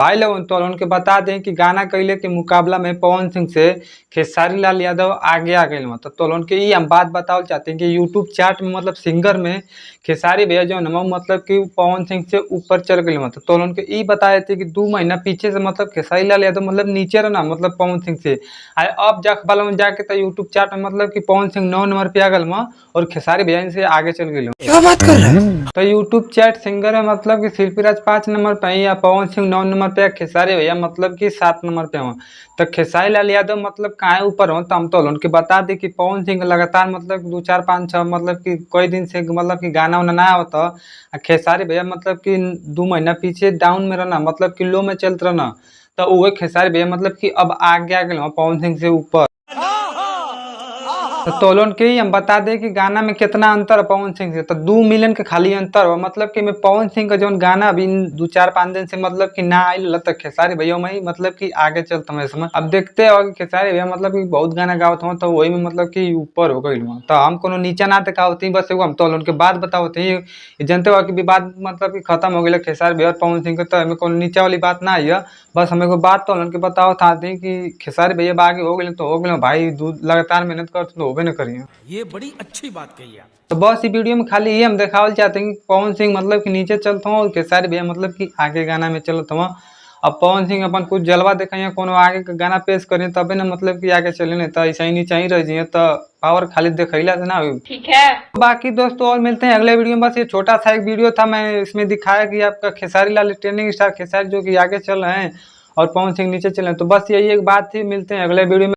भाई लोगन तो उनके बता दें कि गाना कैले के मुकाबला में पवन सिंह से खेसारी लाल यादव आगे आ गए मतलब तो उनके ये हम बात बताओ चाहते हैं कि यूट्यूब चार्ट में मतलब सिंगर में खेसारी भैया जो है मतलब कि पवन सिंह से ऊपर चल गए मतलब तो उनके ये बताए थे कि 2 महीना पीछे से मतलब खेसारी लाल यादव मतलब नीचे रहना मतलब पवन सिंह से आए अब जाके में जाके तो यूट्यूब चार्ट में मतलब कि पवन सिंह 9 नंबर पे आ गल और खेसारी भैया से आगे चल गए। क्या बात कर रहा है? तो यूट्यूब चैट सिंगर है मतलब कि शिल्पी राज 5 नंबर पे है या पवन सिंह 9 नंबर पे, खेसारी भैया मतलब कि 7 नंबर पे हो। तो खेसारी लाल यादव मतलब कहाँ ऊपर हो तो हम तो उनके बता दी कि पवन सिंह लगातार मतलब 2 4 5 6 मतलब कि कई दिन से मतलब कि गाना उना ना होता। खेसारी भैया मतलब कि 2 महीना पीछे डाउन में रहना मतलब कि लो में चलते रहना। तो वो खेसारी भैया मतलब कि अब आगे आ गए पवन सिंह से ऊपर। तो तोलन के ही हम बता दें कि गाना में कितना अंतर है पवन सिंह से, तो 2 मिलियन के खाली अंतर हो मतलब कि मैं पवन सिंह का जो गाना अभी 2 4 5 दिन से मतलब कि ना आयल तक खेसारी भैया में ही मतलब कि आगे चलता हूँ इसमें। अब देखते हो कि खेसारी भैया मतलब कि बहुत गाना गावत हूँ तो वही में मतलब कि ऊपर हो गई तो हम कोनो नीचा ना दिखावती बस एगो हम तोलन के बात बतावती जनते हो कि विवाद मतलब कि खत्म हो गया खेसारी भैया और पवन सिंह के, तो हमें कोनो नीचा वाली बात ना है। बस हमें को बात तो उनके बताओ था कि खेसारी भैया आगे हो गए तो हो गए भाई, लगातार मेहनत कर तो होबे न करिए। ये बड़ी अच्छी बात कही आप। तो बस ये वीडियो में खाली ये हम दिखावल चाहते हैं कि पवन सिंह मतलब कि नीचे चलता हूँ और खेसारी भैया मतलब कि आगे गाना में चलता हूँ। अब पवन सिंह अपन कुछ जलवा दिखाइए कोनो आगे का गाना पेश करें तबे ना मतलब कि आगे चले नहीं तो ऐसा ही नीचे ही रह जाइए तो पावर खाली दिखैला से ना हुई। ठीक है बाकी दोस्तों और मिलते हैं अगले वीडियो में। बस ये छोटा सा एक वीडियो था, मैं इसमें दिखाया कि आपका खेसारी लाल ट्रेंडिंग स्टार खेसारी जो कि आगे चल रहे हैं और पवन सिंह नीचे चल रहे हैं। तो बस यही एक बात थी, मिलते हैं अगले वीडियो में।